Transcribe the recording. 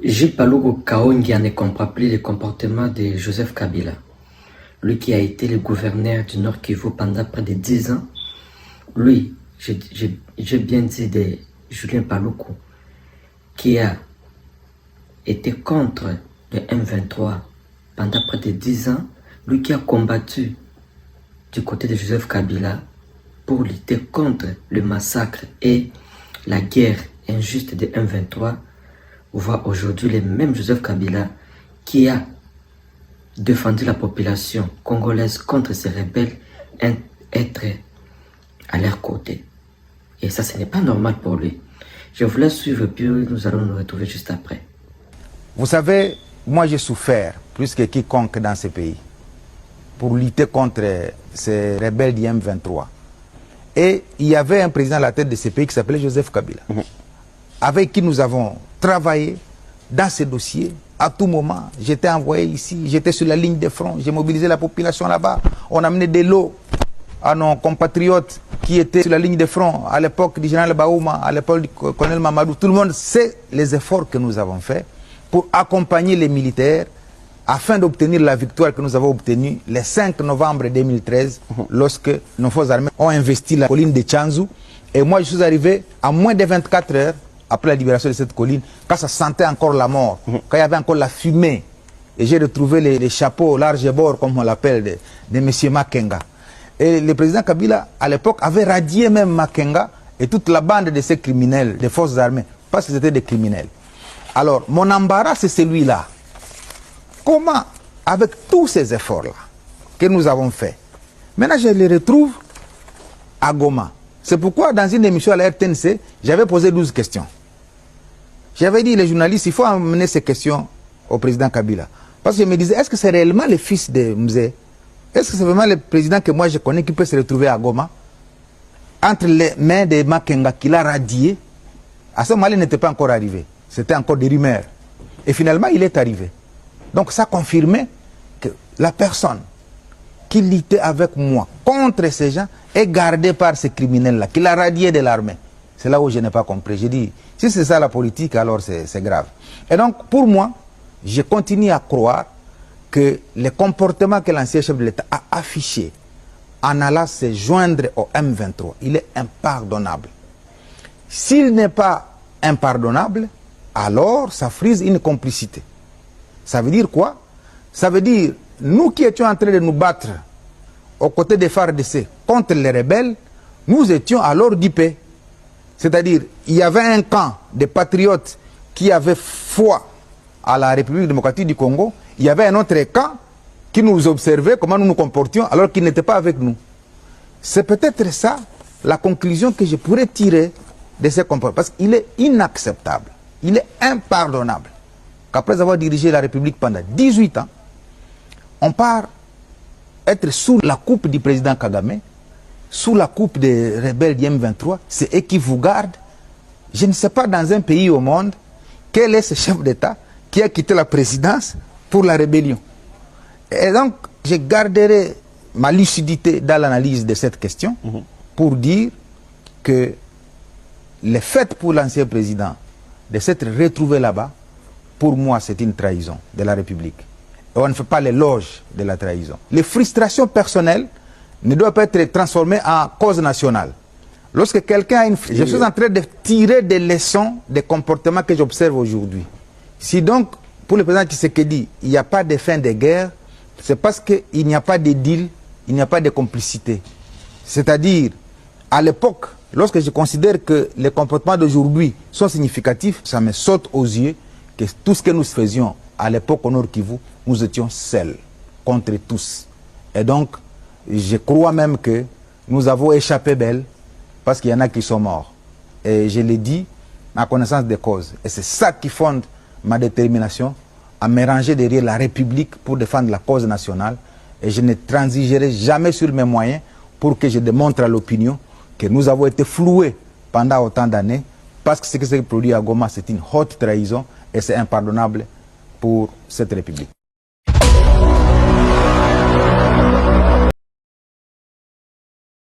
Gilles Paluku Kahongia ne comprend plus le comportement de Joseph Kabila. Lui qui a été le gouverneur du Nord Kivu pendant près de 10 ans. Lui, j'ai bien dit de Julien Paluku, qui a été contre le M23 pendant près de 10 ans. Lui qui a combattu du côté de Joseph Kabila pour lutter contre le massacre et la guerre injuste de M23, on voit aujourd'hui le même Joseph Kabila qui a défendu la population congolaise contre ces rebelles être à leur côté. Et ça, ce n'est pas normal pour lui. Je vous laisse suivre, puis nous allons nous retrouver juste après. Vous savez, moi j'ai souffert plus que quiconque dans ce pays pour lutter contre ces rebelles du M23. Et il y avait un président à la tête de ce pays qui s'appelait Joseph Kabila, avec qui nous avons travaillé dans ce dossier. À tout moment, j'étais envoyé ici, j'étais sur la ligne de front, j'ai mobilisé la population là-bas. On a amené de l'eau à nos compatriotes qui étaient sur la ligne de front à l'époque du général Baouma, à l'époque du colonel Mamadou. Tout le monde sait les efforts que nous avons faits pour accompagner les militaires afin d'obtenir la victoire que nous avons obtenue le 5 novembre 2013 lorsque nos forces armées ont investi la colline de Tchanzu. Et moi, je suis arrivé à moins de 24 heures après la libération de cette colline, quand ça sentait encore la mort, quand il y avait encore la fumée. Et j'ai retrouvé les chapeaux large bord, comme on l'appelle, de M. Makenga. Et le président Kabila, à l'époque, avait radié même Makenga et toute la bande de ces criminels, des forces armées, parce qu'ils étaient des criminels. Alors, mon embarras, c'est celui-là. Comment, avec tous ces efforts-là que nous avons faits, maintenant je les retrouve à Goma. C'est pourquoi, dans une émission à la RTNC, j'avais posé 12 questions. J'avais dit, les journalistes, il faut amener ces questions au président Kabila. Parce que je me disais, est-ce que c'est réellement le fils de Mzé? Est-ce que c'est vraiment le président que moi je connais qui peut se retrouver à Goma, entre les mains de Makenga qu'il a radié? À ce moment-là, il n'était pas encore arrivé. C'était encore des rumeurs. Et finalement, il est arrivé. Donc ça confirmait que la personne qui luttait avec moi contre ces gens est gardée par ces criminels-là, qu'il a radié de l'armée. C'est là où je n'ai pas compris. J'ai dit, si c'est ça la politique, alors c'est grave. Et donc, pour moi, je continue à croire que le comportement que l'ancien chef de l'État a affiché en allant se joindre au M23, il est impardonnable. S'il n'est pas impardonnable, alors ça frise une complicité. Ça veut dire quoi? Ça veut dire, nous qui étions en train de nous battre aux côtés des FARDC contre les rebelles, nous étions alors du paix. C'est-à-dire, il y avait un camp de patriotes qui avaient foi à la République démocratique du Congo. Il y avait un autre camp qui nous observait comment nous nous comportions alors qu'ils n'étaient pas avec nous. C'est peut-être ça la conclusion que je pourrais tirer de ces comportements. Parce qu'il est inacceptable, il est impardonnable qu'après avoir dirigé la République pendant 18 ans, on part être sous la coupe du président Kagame, sous la coupe des rebelles du M23, c'est eux qui vous gardent. Je ne sais pas dans un pays au monde quel est ce chef d'État qui a quitté la présidence pour la rébellion. Et donc, je garderai ma lucidité dans l'analyse de cette question pour dire que le fait pour l'ancien président de s'être retrouvé là-bas, pour moi, c'est une trahison de la République. Et on ne fait pas l'éloge de la trahison. Les frustrations personnelles ne doivent pas être transformées en cause nationale. Lorsque quelqu'un a une... Je suis en train de tirer des leçons des comportements que j'observe aujourd'hui. Si donc, pour le président Tshisekedi, il n'y a pas de fin de guerre, c'est parce qu'il n'y a pas de deal, il n'y a pas de complicité. C'est-à-dire, à l'époque, lorsque je considère que les comportements d'aujourd'hui sont significatifs, ça me saute aux yeux que tout ce que nous faisions à l'époque au Nord Kivu, nous étions seuls contre tous. Et donc, je crois même que nous avons échappé belle parce qu'il y en a qui sont morts. Et je l'ai dit en connaissance des causes. Et c'est ça qui fonde ma détermination à me ranger derrière la République pour défendre la cause nationale. Et je ne transigerai jamais sur mes moyens pour que je démontre à l'opinion que nous avons été floués pendant autant d'années parce que ce qui s'est produit à Goma, c'est une haute trahison et c'est impardonnable pour cette République.